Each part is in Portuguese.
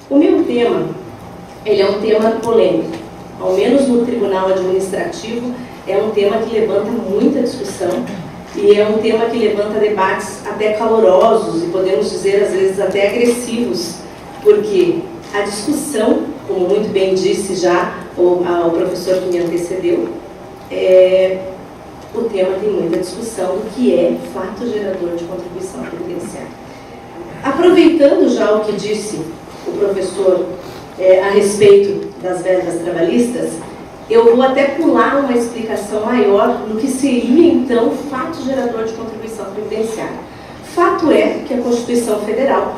O meu tema, ele é um tema polêmico, ao menos no Tribunal Administrativo, é um tema que levanta muita discussão e é um tema que levanta debates até calorosos e podemos dizer, às vezes, até agressivos, porque a discussão, como muito bem disse já o professor que me antecedeu, o tema tem muita discussão do que é fato gerador de contribuição previdenciária. Aproveitando já o que disse o professor a respeito das verbas trabalhistas, eu vou até pular uma explicação maior do que seria, então, fato gerador de contribuição previdenciária. Fato é que a Constituição Federal,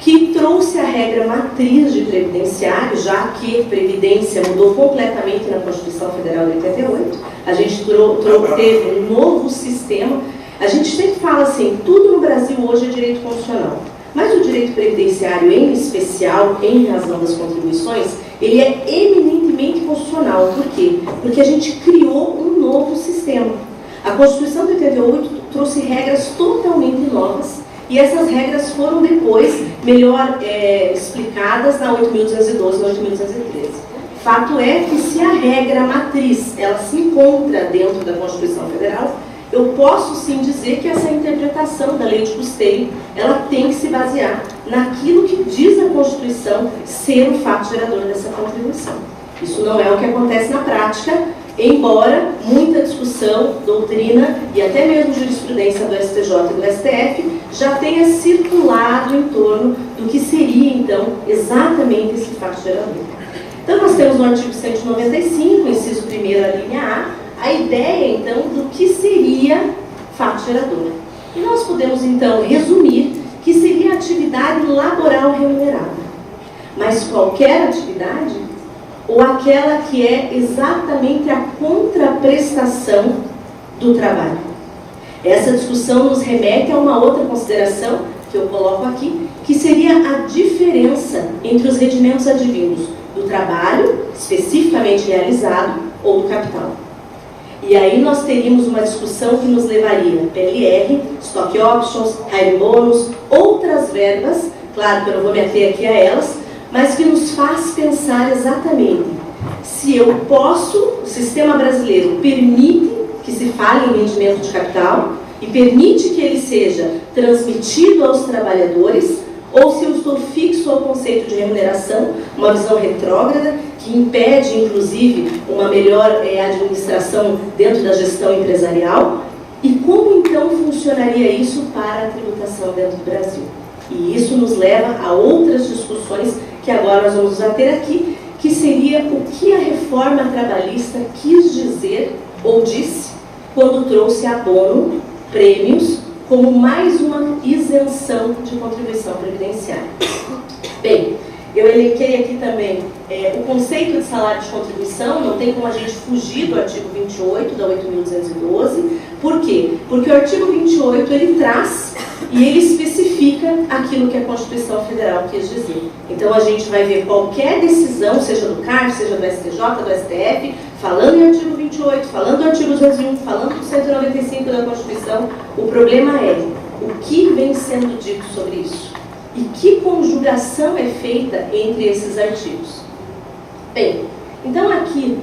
que trouxe a regra matriz de previdenciário, já que previdência mudou completamente na Constituição Federal de 88, a gente teve um novo sistema. A gente sempre fala assim, tudo no Brasil hoje é direito constitucional, mas o direito previdenciário, em especial, em razão das contribuições, ele é eminentemente constitucional. Por quê? Porque a gente criou um novo sistema. A Constituição de 88 trouxe regras totalmente novas, e essas regras foram depois melhor explicadas na 8.212 e na 8.213. Fato é que se a regra matriz ela se encontra dentro da Constituição Federal, eu posso sim dizer que essa interpretação da lei de custeio ela tem que se basear naquilo que diz a Constituição ser o fato gerador dessa contribuição. Isso não é o que acontece na prática, embora muita discussão, doutrina e até mesmo jurisprudência do STJ e do STF já tenha circulado em torno do que seria, então, exatamente esse fato gerador. Então, nós temos no artigo 195, inciso 1º, a linha A ideia, então, do que seria fato gerador. E nós podemos, então, resumir que seria atividade laboral remunerada. Mas qualquer atividade, ou aquela que é exatamente a contraprestação do trabalho. Essa discussão nos remete a uma outra consideração, que eu coloco aqui, que seria a diferença entre os rendimentos advindos do trabalho, especificamente realizado, ou do capital. E aí nós teríamos uma discussão que nos levaria a PLR, Stock Options, Hire Bonus, outras verbas, claro que eu não vou me ater aqui a elas, mas que nos faz pensar exatamente se eu posso, o sistema brasileiro permite que se fale em rendimento de capital e permite que ele seja transmitido aos trabalhadores, ou se eu estou fixo ao conceito de remuneração, uma visão retrógrada, que impede, inclusive, uma melhor administração dentro da gestão empresarial, e como então funcionaria isso para a tributação dentro do Brasil. E isso nos leva a outras discussões que agora nós vamos ater aqui, que seria o que a reforma trabalhista quis dizer ou disse quando trouxe abono, prêmios, como mais uma isenção de contribuição previdenciária. Bem, eu elenquei aqui também o conceito de salário de contribuição, não tem como a gente fugir do artigo 28 da 8.212. Por quê? Porque o artigo 28 ele traz e ele especifica aquilo que a Constituição Federal quis dizer. Então a gente vai ver qualquer decisão, seja do CARF, seja do STJ, do STF, falando em artigo 28, falando do artigo 201, falando do 195 da Constituição, o problema é o que vem sendo dito sobre isso e que conjugação é feita entre esses artigos. Bem, então aqui,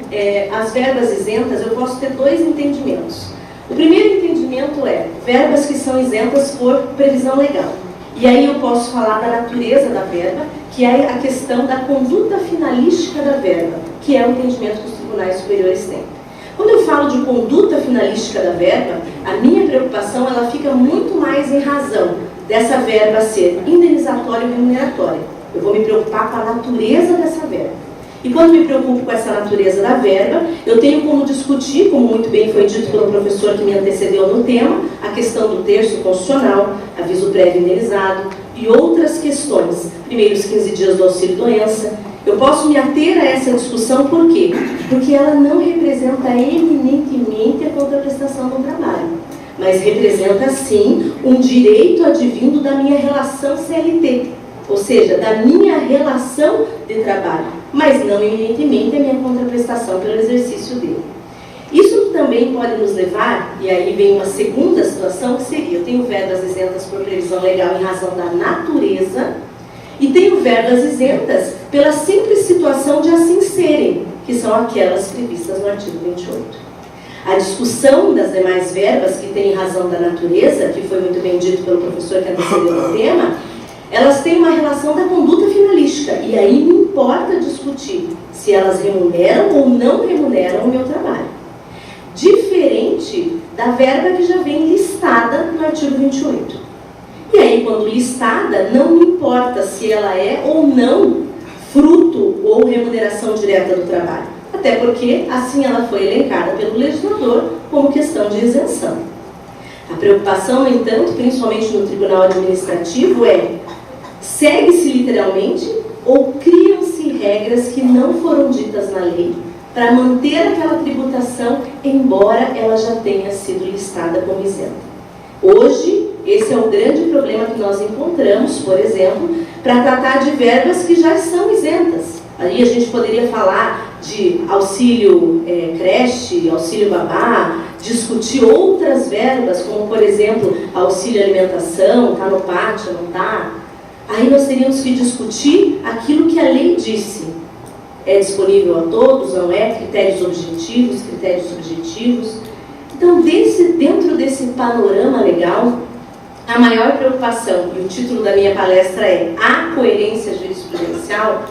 as verbas isentas, eu posso ter dois entendimentos. O primeiro entendimento é verbas que são isentas por previsão legal. E aí eu posso falar da natureza da verba, que é a questão da conduta finalística da verba, que é o entendimento que os tribunais superiores têm. Quando eu falo de conduta finalística da verba, a minha preocupação ela fica muito mais em razão dessa verba ser indenizatória ou remuneratória. Eu vou me preocupar com a natureza dessa verba. E quando me preocupo com essa natureza da verba, eu tenho como discutir, como muito bem foi dito pelo professor que me antecedeu no tema, a questão do terço constitucional, aviso prévio indenizado e outras questões. Primeiro, os 15 dias do auxílio-doença. Eu posso me ater a essa discussão, por quê? Porque ela não representa eminentemente a contraprestação do trabalho, mas representa, sim, um direito advindo da minha relação CLT, ou seja, da minha relação de trabalho, mas não eminentemente a minha contraprestação pelo exercício dele. Isso também pode nos levar, e aí vem uma segunda situação, que seria, eu tenho verbas isentas por previsão legal em razão da natureza, E tenho verbas isentas pela simples situação de assim serem, que são aquelas previstas no artigo 28. A discussão das demais verbas, que têm razão da natureza, que foi muito bem dito pelo professor que antecedeu o tema, elas têm uma relação da conduta finalística, e aí me importa discutir se elas remuneram ou não remuneram o meu trabalho. Diferente da verba que já vem listada no artigo 28. E aí, quando listada, não me importa se ela é ou não fruto ou remuneração direta do trabalho. Até porque, assim ela foi elencada pelo legislador como questão de isenção. A preocupação, no entanto, principalmente no Tribunal Administrativo, é: segue-se literalmente ou criam-se regras que não foram ditas na lei para manter aquela tributação, embora ela já tenha sido listada como isenta? Hoje, esse é o grande problema que nós encontramos, por exemplo, para tratar de verbas que já são isentas. Aí a gente poderia falar de auxílio creche, auxílio babá, discutir outras verbas, como, por exemplo, auxílio alimentação, está no pátio, não está? Aí nós teríamos que discutir aquilo que a lei disse. É disponível a todos, não é? Critérios objetivos, critérios subjetivos. Então, dentro desse panorama legal, a maior preocupação, e o título da minha palestra é A Coerência Jurisprudencial,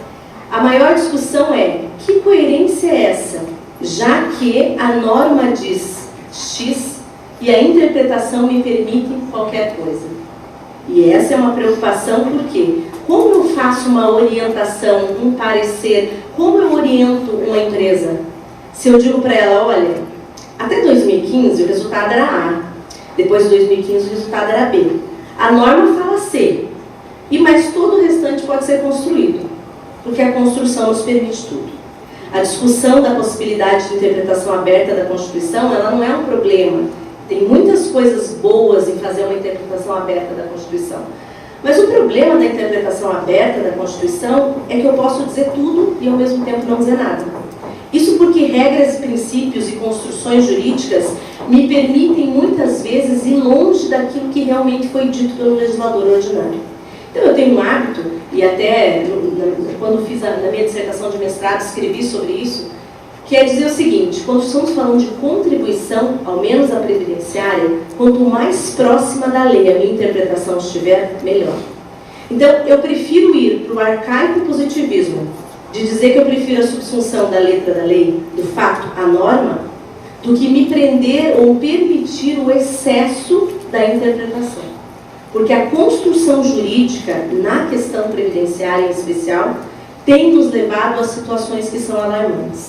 a maior discussão é: que coerência é essa? Já que a norma diz X e a interpretação me permite qualquer coisa. E essa é uma preocupação porque, como eu faço uma orientação, um parecer, como eu oriento uma empresa? Se eu digo para ela: olha, até 2015 o resultado era A, depois de 2015 o resultado era B. A norma fala C, mas todo o restante pode ser construído, porque a construção nos permite tudo. A discussão da possibilidade de interpretação aberta da Constituição, ela não é um problema. Tem muitas coisas boas em fazer uma interpretação aberta da Constituição. Mas o problema da interpretação aberta da Constituição é que eu posso dizer tudo e ao mesmo tempo não dizer nada. Isso porque regras, princípios e construções jurídicas me permitem muitas vezes ir longe daquilo que realmente foi dito pelo legislador ordinário. Então eu tenho um hábito, e até quando fiz na minha dissertação de mestrado escrevi sobre isso, que é dizer o seguinte: quando estamos falando de contribuição, ao menos a previdenciária, quanto mais próxima da lei a minha interpretação estiver, melhor. Então eu prefiro ir para o arcaico positivismo, de dizer que eu prefiro a subsunção da letra da lei, do fato à norma, do que me prender ou permitir o excesso da interpretação. Porque a construção jurídica, na questão previdenciária em especial, tem nos levado a situações que são alarmantes.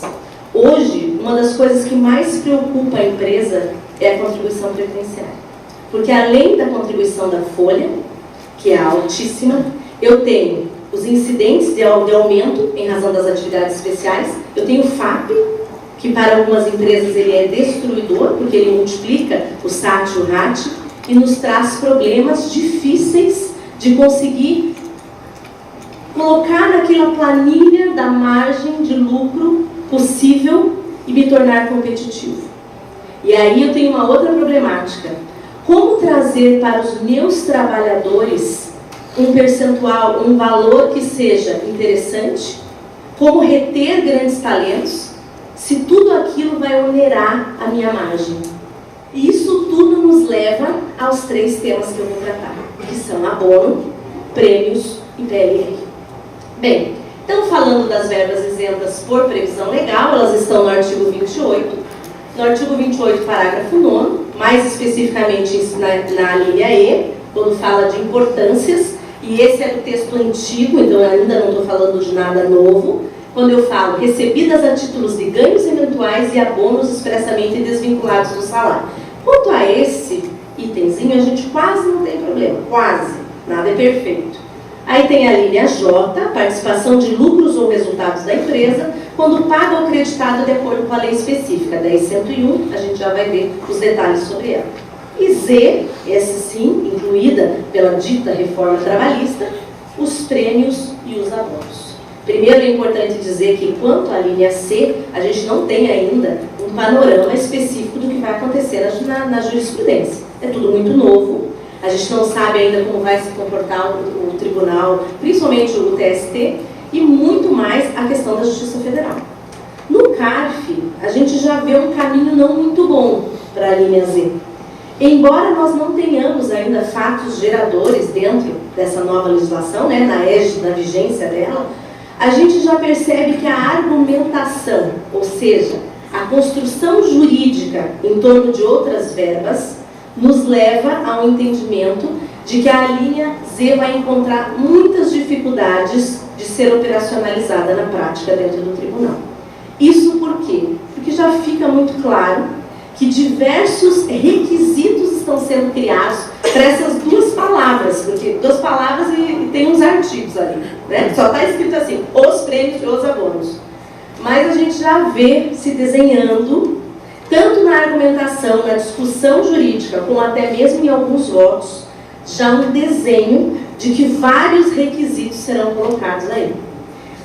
Hoje, uma das coisas que mais preocupa a empresa é a contribuição previdenciária. Porque além da contribuição da folha, que é altíssima, eu tenho os incidentes de aumento em razão das atividades especiais, eu tenho o FAP, que para algumas empresas ele é destruidor, porque ele multiplica o SAT e o RAT, e nos traz problemas difíceis de conseguir colocar naquela planilha da margem de lucro possível e me tornar competitivo. E aí eu tenho uma outra problemática: como trazer para os meus trabalhadores um percentual, um valor que seja interessante, como reter grandes talentos, se tudo aquilo vai onerar a minha margem. E isso tudo nos leva aos 3 temas que eu vou tratar, que são abono, prêmios e PLR. Bem, então falando das verbas isentas por previsão legal, elas estão no artigo 28. No artigo 28, parágrafo 9º, mais especificamente na linha E, quando fala de importâncias, e esse é do texto antigo, então eu ainda não estou falando de nada novo, quando eu falo recebidas a títulos de ganhos eventuais e abonos expressamente desvinculados do salário. Quanto a esse itemzinho, a gente quase não tem problema, quase, nada é perfeito. Aí tem a linha J, participação de lucros ou resultados da empresa, quando paga ou acreditado de acordo com a lei específica, 10.101, a gente já vai ver os detalhes sobre ela. E Z, essa sim, incluída pela dita reforma trabalhista, os prêmios e os abonos. Primeiro é importante dizer que, quanto à linha C, a gente não tem ainda um panorama específico do que vai acontecer na jurisprudência. É tudo muito novo, a gente não sabe ainda como vai se comportar o tribunal, principalmente o TST, e muito mais a questão da Justiça Federal. No CARF, a gente já vê um caminho não muito bom para a linha Z. Embora nós não tenhamos ainda fatos geradores dentro dessa nova legislação, né, na égide da vigência dela, a gente já percebe que a argumentação, ou seja, a construção jurídica em torno de outras verbas, nos leva ao entendimento de que a linha Z vai encontrar muitas dificuldades de ser operacionalizada na prática dentro do tribunal. Isso por quê? Porque já fica muito claro que diversos requisitos estão sendo criados para essas duas palavras, porque duas palavras e tem uns artigos ali, né? Só está escrito assim, os prêmios e os abonos. Mas a gente já vê se desenhando, tanto na argumentação, na discussão jurídica, como até mesmo em alguns votos, já um desenho de que vários requisitos serão colocados aí.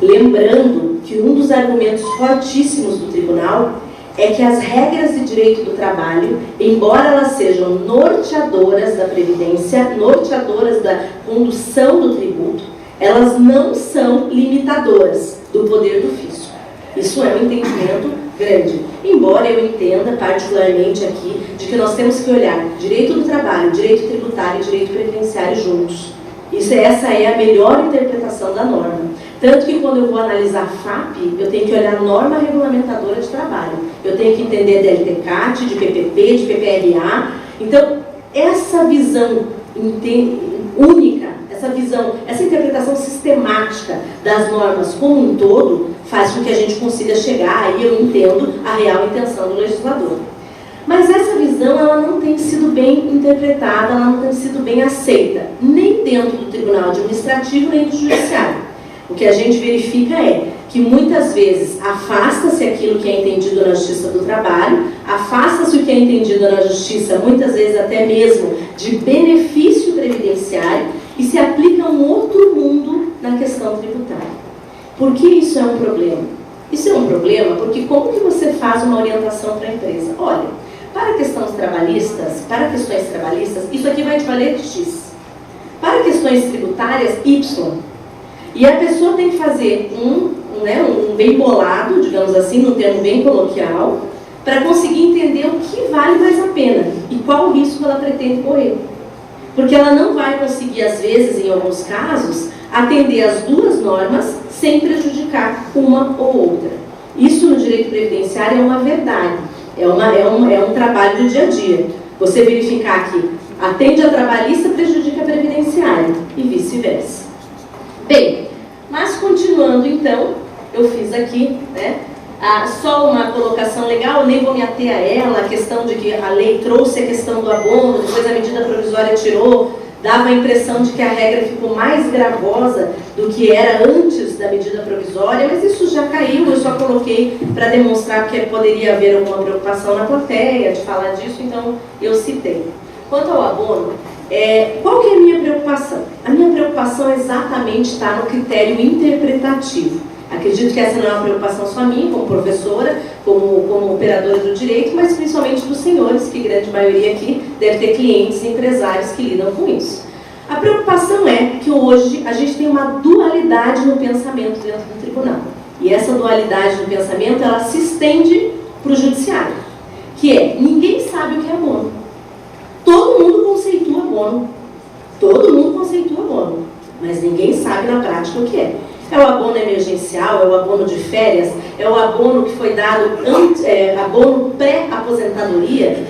Lembrando que um dos argumentos fortíssimos do tribunal é que as regras de direito do trabalho, embora elas sejam norteadoras da previdência, norteadoras da condução do tributo, elas não são limitadoras do poder do fisco. Isso é um entendimento grande. Embora eu entenda particularmente aqui de que nós temos que olhar direito do trabalho, direito tributário e direito previdenciário juntos. Essa é a melhor interpretação da norma. Tanto que quando eu vou analisar FAP, eu tenho que olhar a norma regulamentadora de trabalho. Eu tenho que entender DLT-CAT, de PPP, de PPRA. Então, essa visão única, essa interpretação sistemática das normas como um todo, faz com que a gente consiga chegar, aí eu entendo a real intenção do legislador. Mas essa visão, ela não tem sido bem interpretada, ela não tem sido bem aceita, nem dentro do Tribunal Administrativo, nem do Judiciário. O que a gente verifica é que muitas vezes afasta-se aquilo que é entendido na Justiça do Trabalho, afasta-se o que é entendido na Justiça, muitas vezes até mesmo de benefício previdenciário, e se aplica um outro mundo na questão tributária. Por que isso é um problema? Isso é um problema porque como que você faz uma orientação para a empresa? Olha, para questões trabalhistas, isso aqui vai te valer X. Para questões tributárias, Y. E a pessoa tem que fazer um bem bolado, digamos assim, num termo bem coloquial, para conseguir entender o que vale mais a pena e qual o risco ela pretende correr. Porque ela não vai conseguir, às vezes, em alguns casos, atender as duas normas sem prejudicar uma ou outra. Isso no direito previdenciário é uma verdade, é um trabalho do dia a dia. Você verificar que atende a trabalhista, prejudica a previdenciária e vice-versa. Bem, mas continuando então, eu fiz aqui, né, só uma colocação legal, nem vou me ater a ela, a questão de que a lei trouxe a questão do abono, depois a medida provisória tirou, dava a impressão de que a regra ficou mais gravosa do que era antes da medida provisória, mas isso já caiu, eu só coloquei para demonstrar que poderia haver alguma preocupação na plateia de falar disso, então eu citei. Quanto ao abono, qual que é a minha preocupação? A minha preocupação exatamente está no critério interpretativo. Acredito que essa não é uma preocupação só minha, como professora, como operadora do direito, mas principalmente dos senhores, que grande maioria aqui deve ter clientes e empresários que lidam com isso. A preocupação é que hoje a gente tem uma dualidade no pensamento dentro do tribunal. E essa dualidade no pensamento, ela se estende para o judiciário, que é, ninguém sabe o que é abono. Todo mundo conceitua abono. Todo mundo conceitua abono. Mas ninguém sabe na prática o que é. É o abono emergencial, é o abono de férias, é o abono que foi dado abono pré-aposentadoria.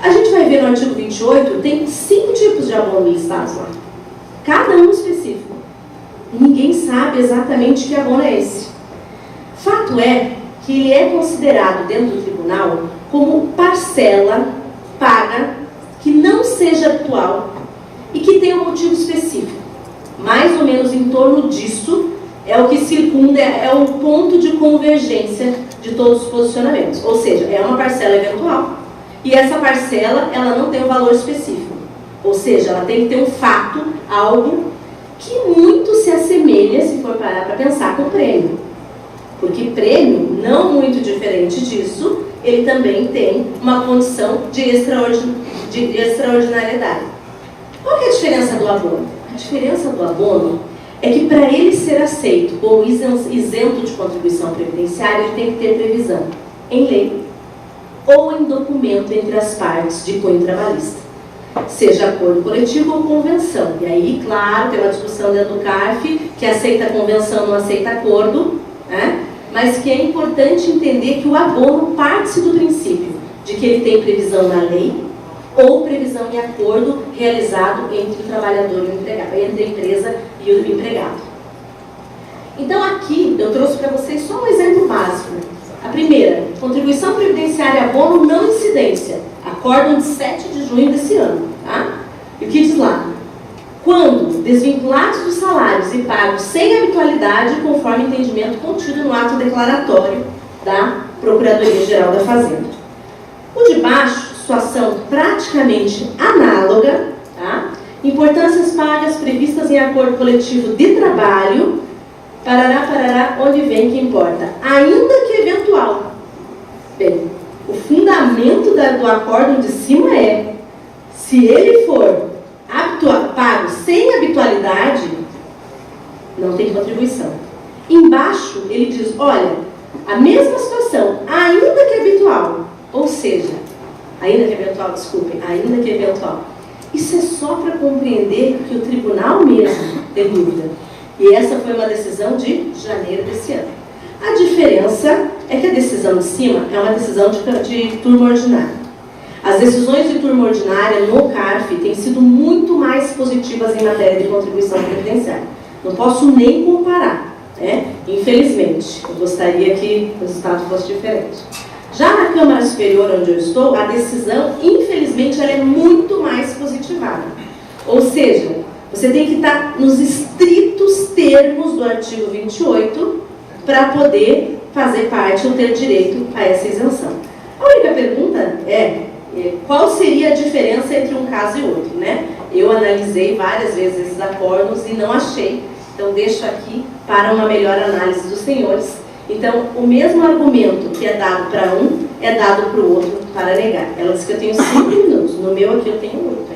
A gente vai ver no artigo 28, tem 5 tipos de abono listados lá. Cada um específico. Ninguém sabe exatamente que abono é esse. Fato é que ele é considerado dentro do tribunal como parcela paga que não seja atual e que tenha um motivo específico. Mais ou menos em torno disso é o que circunda, é o ponto de convergência de todos os posicionamentos. Ou seja, é uma parcela eventual e essa parcela ela não tem um valor específico. Ou seja, ela tem que ter um fato, algo que muito se assemelha, se for parar para pensar, com prêmio. Porque prêmio, não muito diferente disso, ele também tem uma condição de extraordinariedade. Qual que é a diferença do abono? A diferença do abono é que para ele ser aceito como isento de contribuição previdenciária, ele tem que ter previsão em lei ou em documento entre as partes de cunho trabalhista, seja acordo coletivo ou convenção. E aí, claro, tem uma discussão dentro do CARF que aceita a convenção, não aceita acordo, né? Mas que é importante entender que o abono parte-se do princípio de que ele tem previsão na lei ou previsão em acordo realizado entre o trabalhador e o empregado, entre a empresa e o empregado. Então aqui eu trouxe para vocês só um exemplo básico. A primeira, contribuição previdenciária abono não incidência, acórdão de 7 de junho desse ano. Tá? E o que diz lá? Quando desvinculados dos salários e pagos sem habitualidade, conforme entendimento contido no ato declaratório da Procuradoria-Geral da Fazenda. O de baixo, situação praticamente análoga, tá? Importâncias pagas previstas em acordo coletivo de trabalho, parará, onde vem que importa, ainda que eventual. Bem, o fundamento do acórdão de cima é, se ele for pago sem habitualidade, não tem contribuição. Embaixo ele diz, olha, a mesma situação, ainda que habitual, ou seja, ainda que eventual. Isso é só para compreender que o tribunal mesmo tem dúvida. E essa foi uma decisão de janeiro desse ano. A diferença é que a decisão de cima é uma decisão de turma ordinária. As decisões de turma ordinária no CARF têm sido muito mais positivas em matéria de contribuição previdenciária. Não posso nem comparar, né? Infelizmente. Eu gostaria que o resultado fosse diferente. Já na Câmara Superior, onde eu estou, a decisão, infelizmente, ela é muito mais positivada. Ou seja, você tem que estar nos estritos termos do artigo 28 para poder fazer parte ou ter direito a essa isenção. A única pergunta é qual seria a diferença entre um caso e outro, né? Eu analisei várias vezes esses acórdãos e não achei, então deixo aqui para uma melhor análise dos senhores. Então, o mesmo argumento que é dado para um, é dado para o outro para negar. Ela disse que eu tenho 5 minutos, no meu aqui eu tenho 8.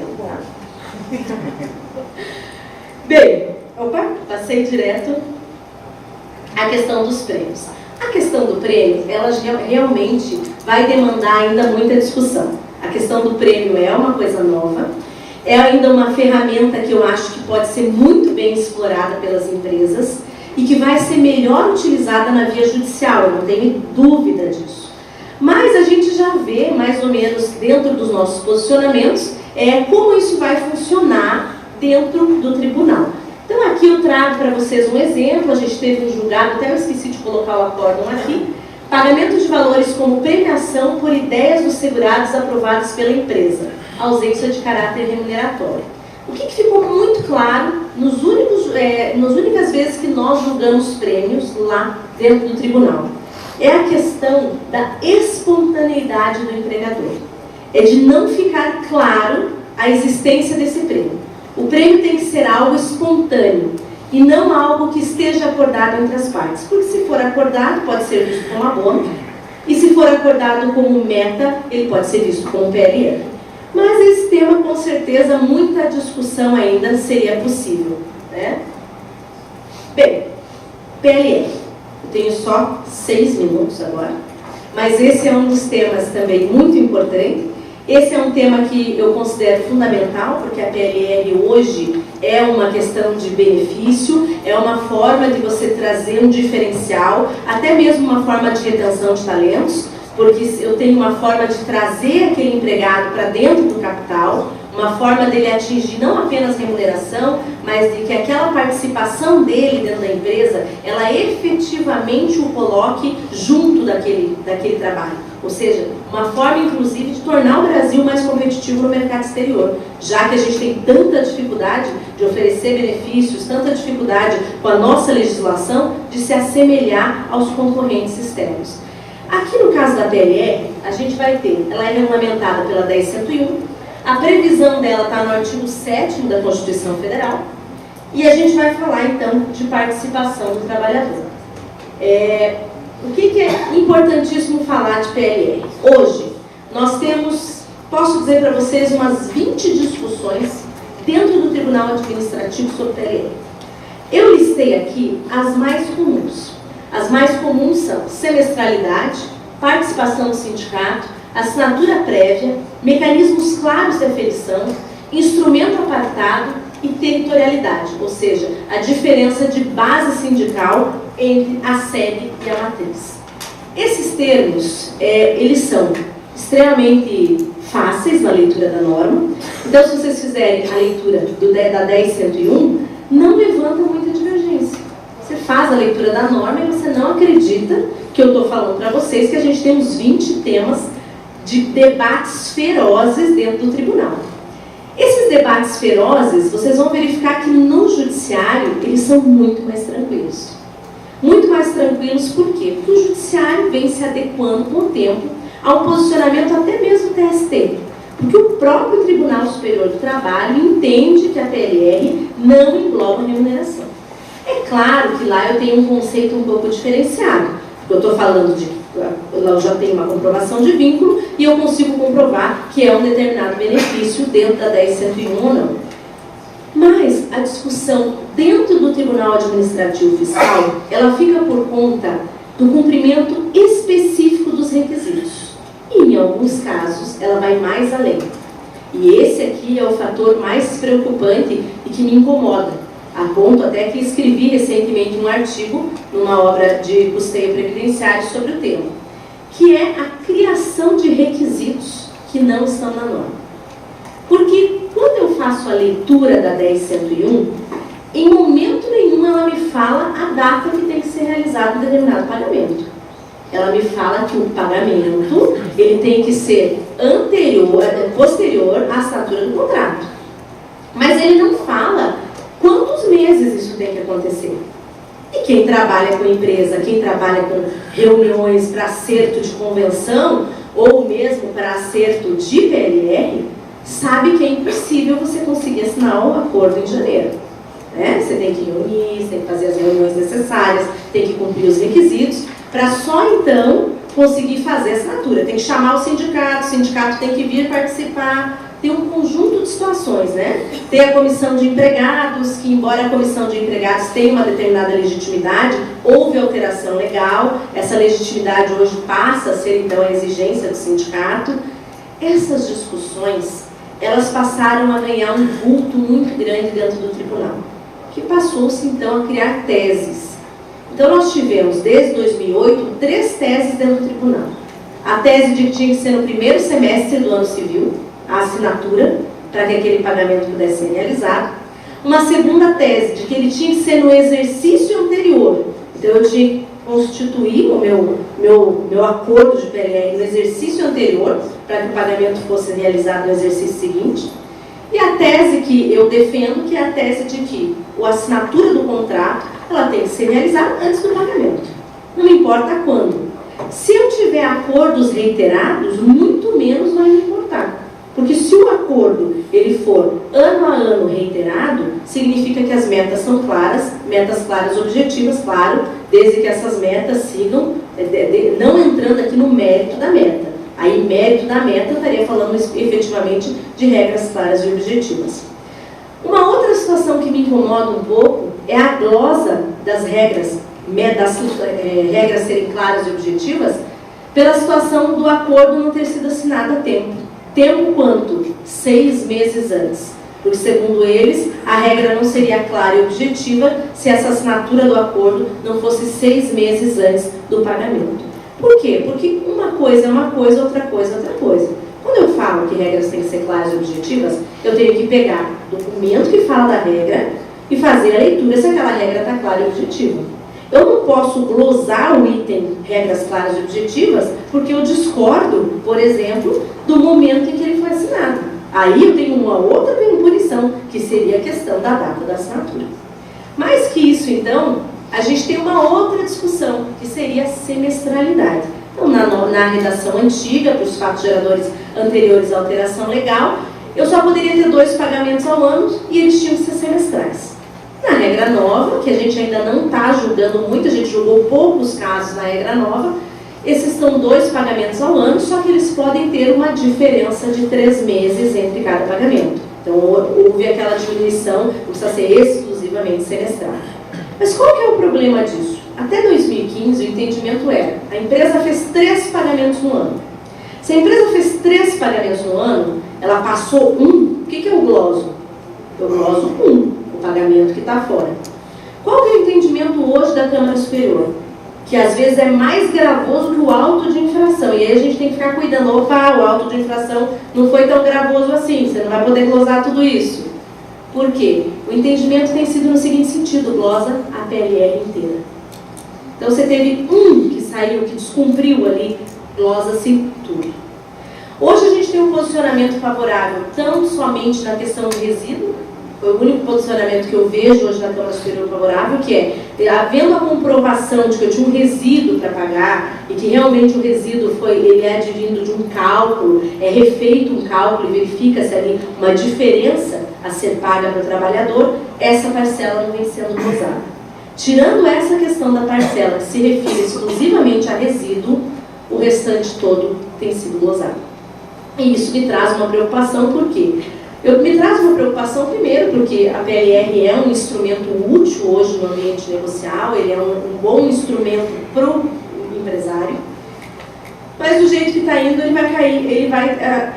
Bem, passei direto à questão dos prêmios. A questão do prêmio, ela realmente vai demandar ainda muita discussão. A questão do prêmio é uma coisa nova, é ainda uma ferramenta que eu acho que pode ser muito bem explorada pelas empresas e que vai ser melhor utilizada na via judicial, eu não tenho dúvida disso. Mas a gente já vê, mais ou menos dentro dos nossos posicionamentos, como isso vai funcionar dentro do tribunal. Então aqui eu trago para vocês um exemplo, a gente teve um julgado, até eu esqueci de colocar o acórdão aqui, pagamento de valores como premiação por ideias dos segurados aprovadas pela empresa, ausência de caráter remuneratório. O que ficou muito claro nas únicas vezes que nós julgamos prêmios lá dentro do tribunal? É a questão da espontaneidade do empregador. É de não ficar claro a existência desse prêmio. O prêmio tem que ser algo espontâneo e não algo que esteja acordado entre as partes. Porque se for acordado, pode ser visto como abono, e se for acordado como meta, ele pode ser visto como PLR. Mas esse tema, com certeza, muita discussão ainda seria possível, né? Bem, PLR. Eu tenho só 6 minutos agora, mas esse é um dos temas também muito importante. Esse é um tema que eu considero fundamental, porque a PLR hoje é uma questão de benefício, é uma forma de você trazer um diferencial, até mesmo uma forma de retenção de talentos, porque eu tenho uma forma de trazer aquele empregado para dentro do capital, uma forma dele atingir não apenas remuneração, mas de que aquela participação dele dentro da empresa, ela efetivamente o coloque junto daquele trabalho. Ou seja, uma forma, inclusive, de tornar o Brasil mais competitivo no mercado exterior, já que a gente tem tanta dificuldade de oferecer benefícios, tanta dificuldade com a nossa legislação de se assemelhar aos concorrentes externos. Aqui no caso da PLR, a gente vai ter, ela é regulamentada pela 10.101, a previsão dela está no artigo 7º da Constituição Federal, e a gente vai falar então de participação do trabalhador. O que é importantíssimo falar de PLR? Hoje, nós temos, posso dizer para vocês, umas 20 discussões dentro do Tribunal Administrativo sobre PLR. Eu listei aqui as mais comuns. As mais comuns são semestralidade, participação do sindicato, assinatura prévia, mecanismos claros de aferição, instrumento apartado e territorialidade, ou seja, a diferença de base sindical entre a sede e a matriz. Esses termos, eles são extremamente fáceis na leitura da norma. Então, se vocês fizerem a leitura da 10.101, não levanta muita divergência. Você faz a leitura da norma e você não acredita que eu estou falando para vocês que a gente tem uns 20 temas de debates ferozes dentro do tribunal. Esses debates ferozes, vocês vão verificar que no judiciário eles são muito mais tranquilos. Muito mais tranquilos por quê? Porque o judiciário vem se adequando com o tempo ao posicionamento até mesmo do TST. Porque o próprio Tribunal Superior do Trabalho entende que a PLR não engloba remuneração. É claro que lá eu tenho um conceito um pouco diferenciado. Eu estou falando de lá eu já tenho uma comprovação de vínculo e eu consigo comprovar que é um determinado benefício dentro da 10.101 ou não. Mas a discussão dentro do Tribunal Administrativo Fiscal, ela fica por conta do cumprimento específico dos requisitos. E, em alguns casos, ela vai mais além. E esse aqui é o fator mais preocupante e que me incomoda. A ponto até que escrevi recentemente um artigo numa obra de custeio previdenciário sobre o tema, que é a criação de requisitos que não estão na norma. Porque quando eu faço a leitura da 10.101, em momento nenhum ela me fala a data que tem que ser realizado um determinado pagamento. Ela me fala que o pagamento ele tem que ser posterior à assinatura do contrato. Mas ele não fala quantos meses isso tem que acontecer. E quem trabalha com empresa, quem trabalha com reuniões para acerto de convenção ou mesmo para acerto de PLR, sabe que é impossível você conseguir assinar o acordo em janeiro. Né? Você tem que reunir, você tem que fazer as reuniões necessárias, tem que cumprir os requisitos, para só então conseguir fazer a assinatura. Tem que chamar o sindicato tem que vir participar. Tem um conjunto de situações, né? Tem a comissão de empregados, que embora a comissão de empregados tenha uma determinada legitimidade, houve alteração legal, essa legitimidade hoje passa a ser então a exigência do sindicato. Essas discussões, elas passaram a ganhar um vulto muito grande dentro do tribunal, que passou-se então a criar teses. Então nós tivemos, desde 2008, 3 teses dentro do tribunal. A tese de que tinha que ser no primeiro semestre do ano civil, a assinatura, para que aquele pagamento pudesse ser realizado. Uma segunda tese de que ele tinha que ser no exercício anterior. Então eu tinha que constituir o meu acordo de PLR no exercício anterior, para que o pagamento fosse realizado no exercício seguinte. E a tese que eu defendo, que é a tese de que a assinatura do contrato, ela tem que ser realizada antes do pagamento. Não importa quando. Se eu tiver acordos reiterados, muito menos vai me importar. Porque se o acordo ele for ano a ano reiterado, significa que as metas são claras objetivas, claro, desde que essas metas sigam, não entrando aqui no mérito da meta. Aí, mérito da meta, eu estaria falando efetivamente de regras claras e objetivas. Uma outra situação que me incomoda um pouco é a glosa das regras serem claras e objetivas, pela situação do acordo não ter sido assinado a tempo. Tempo quanto? 6 meses antes. Porque, segundo eles, a regra não seria clara e objetiva se essa assinatura do acordo não fosse 6 meses antes do pagamento. Por quê? Porque uma coisa é uma coisa, outra coisa é outra coisa. Quando eu falo que regras têm que ser claras e objetivas, eu tenho que pegar o documento que fala da regra e fazer a leitura se aquela regra está clara e objetiva. Eu não posso glosar o item regras claras e objetivas porque eu discordo, por exemplo, do momento em que ele foi assinado. Aí eu tenho uma outra punição, que seria a questão da data da assinatura. Mais que isso, então, a gente tem uma outra discussão, que seria a semestralidade. Então, na redação antiga, para os fatos geradores anteriores à alteração legal, eu só poderia ter 2 pagamentos ao ano e eles tinham que ser semestrais. Na regra nova, que a gente ainda não está julgando muito, a gente julgou poucos casos na regra nova, esses são 2 pagamentos ao ano, só que eles podem ter uma diferença de 3 meses entre cada pagamento. Então, houve aquela diminuição, não precisa ser exclusivamente semestral. Mas qual que é o problema disso? Até 2015, o entendimento era, a empresa fez 3 pagamentos no ano. Se a empresa fez 3 pagamentos no ano, ela passou um, o que é o gloso? Eu gloso um, o pagamento que está fora. Qual que é o entendimento hoje da Câmara Superior? Que às vezes é mais gravoso que o auto de infração. E aí a gente tem que ficar cuidando, opa, o auto de infração não foi tão gravoso assim, você não vai poder glosar tudo isso. Por quê? O entendimento tem sido no seguinte sentido, glosa a PLR inteira. Então você teve um que saiu, que descumpriu ali, glosa-se tudo. Hoje a gente tem um posicionamento favorável, tão somente na questão do resíduo, foi o único posicionamento que eu vejo hoje na Câmara Superior favorável, que é, havendo a comprovação de que eu tinha um resíduo para pagar, e que realmente o resíduo ele é advindo de um cálculo, é refeito um cálculo e verifica-se ali uma diferença a ser paga para o trabalhador, essa parcela não vem sendo gozada. Tirando essa questão da parcela que se refere exclusivamente a resíduo, o restante todo tem sido gozado. E isso me traz uma preocupação, por quê? Me traz uma preocupação, primeiro, porque a PLR é um instrumento útil hoje no ambiente negocial, ele é um bom instrumento para o empresário, mas do jeito que está indo, ele vai cair,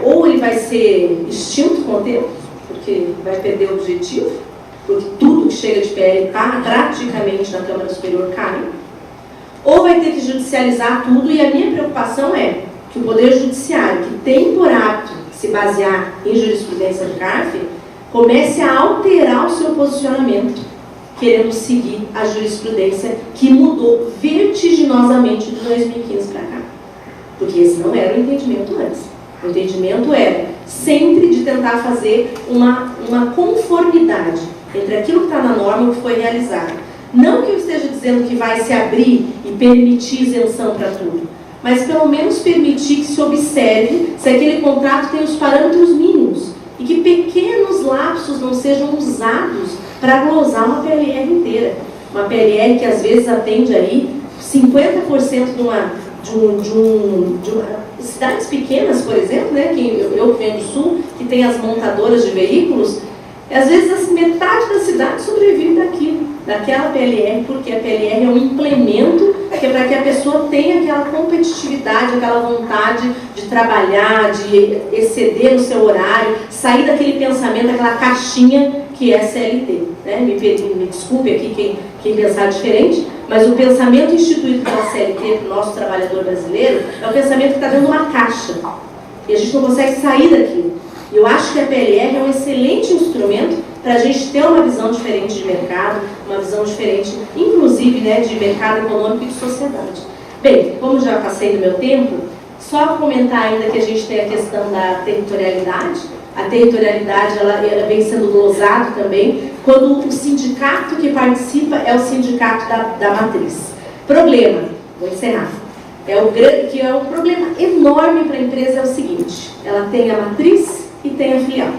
ou ele vai ser extinto com o tempo, porque vai perder o objetivo, porque tudo que chega de PL praticamente na Câmara Superior cai, ou vai ter que judicializar tudo, e a minha preocupação é que o Poder Judiciário, que tem por hábito se basear em jurisprudência do CARF, comece a alterar o seu posicionamento, querendo seguir a jurisprudência que mudou vertiginosamente de 2015 para cá. Porque esse não era o entendimento antes. O entendimento era sempre de tentar fazer uma conformidade entre aquilo que está na norma e o que foi realizado. Não que eu esteja dizendo que vai se abrir e permitir isenção para tudo, mas pelo menos permitir que se observe se aquele contrato tem os parâmetros mínimos e que pequenos lapsos não sejam usados para glosar uma PLR inteira. Uma PLR que às vezes atende aí 50% de uma cidades pequenas, por exemplo, né, que eu que venho do sul, que tem as montadoras de veículos, às vezes metade da cidade sobrevive daquela PLR, porque a PLR é um implemento que é para que a pessoa tenha aquela competitividade, aquela vontade de trabalhar, de exceder o seu horário, sair daquele pensamento, aquela caixinha que é CLT. Né? Me desculpe aqui quem pensar diferente, mas o pensamento instituído pela CLT para o nosso trabalhador brasileiro é o pensamento que está dentro de uma caixa. E a gente não consegue sair daquilo. E eu acho que a PLR é um excelente instrumento para a gente ter uma visão diferente de mercado, uma visão diferente, inclusive, né, de mercado econômico e de sociedade. Bem, como já passei do meu tempo, só comentar ainda que a gente tem a questão da territorialidade. A territorialidade ela vem sendo glosado também quando o sindicato que participa é o sindicato da matriz. Problema, vou encerrar. Que é um problema enorme para a empresa é o seguinte: ela tem a matriz e tem a filial.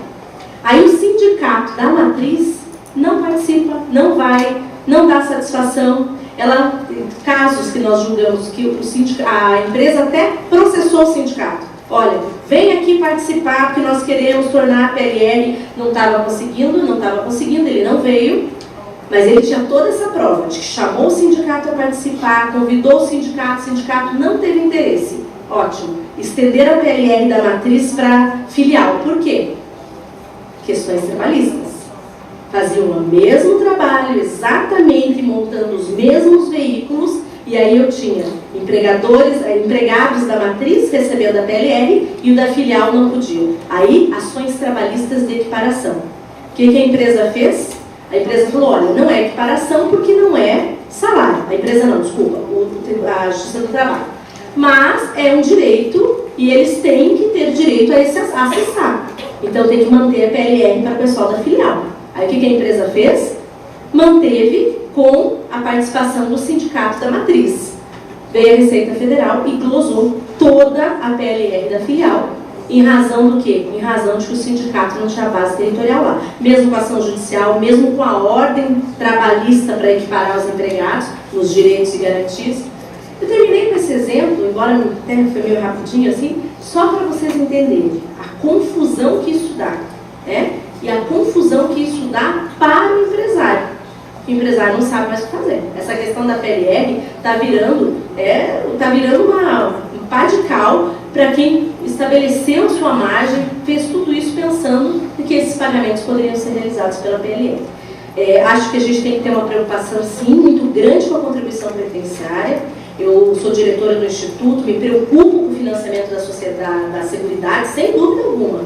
Aí o sindicato da matriz não participa, não vai, não dá satisfação. Casos que nós julgamos que a empresa até processou o sindicato. Olha, vem aqui participar porque nós queremos tornar a PLR, não estava conseguindo, ele não veio. Mas ele tinha toda essa prova de que chamou o sindicato a participar, convidou o sindicato não teve interesse. Ótimo. Estender a PLR da matriz para filial. Por quê? Questões trabalhistas. Faziam o mesmo trabalho, exatamente montando os mesmos veículos, e aí eu tinha empregados da matriz recebendo a PLR e o da filial não podiam. Aí, ações trabalhistas de equiparação. O que a empresa fez? A empresa falou, olha, não é equiparação porque não é salário. A empresa não, desculpa, a Justiça do Trabalho. Mas é um direito e eles têm que ter direito a acessar. Então tem que manter a PLR para o pessoal da filial. Aí o que a empresa fez? Manteve com a participação do sindicato da matriz. Veio a Receita Federal e glosou toda a PLR da filial. Em razão do quê? Em razão de que o sindicato não tinha base territorial lá. Mesmo com a ação judicial, mesmo com a ordem trabalhista para equiparar os empregados nos direitos e garantias. Eu terminei com esse exemplo, embora até foi meio rapidinho assim, só para vocês entenderem a confusão que isso dá. e a confusão que isso dá para o empresário. O empresário não sabe mais o que fazer. Essa questão da PLR está virando um pá de cal para quem estabeleceu a sua margem, fez tudo isso pensando em que esses pagamentos poderiam ser realizados pela PLR. Acho que a gente tem que ter uma preocupação, sim, muito grande com a contribuição previdenciária. Eu sou diretora do Instituto, me preocupo com o financiamento da sociedade, da Seguridade, sem dúvida alguma.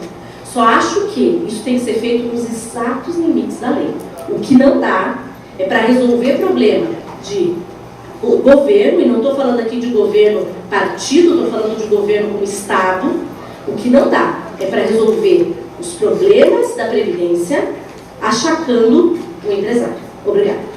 Só acho que isso tem que ser feito nos exatos limites da lei. O que não dá é para resolver problema de governo, e não estou falando aqui de governo partido, estou falando de governo como Estado. O que não dá é para resolver os problemas da Previdência achacando o empresário. Obrigada.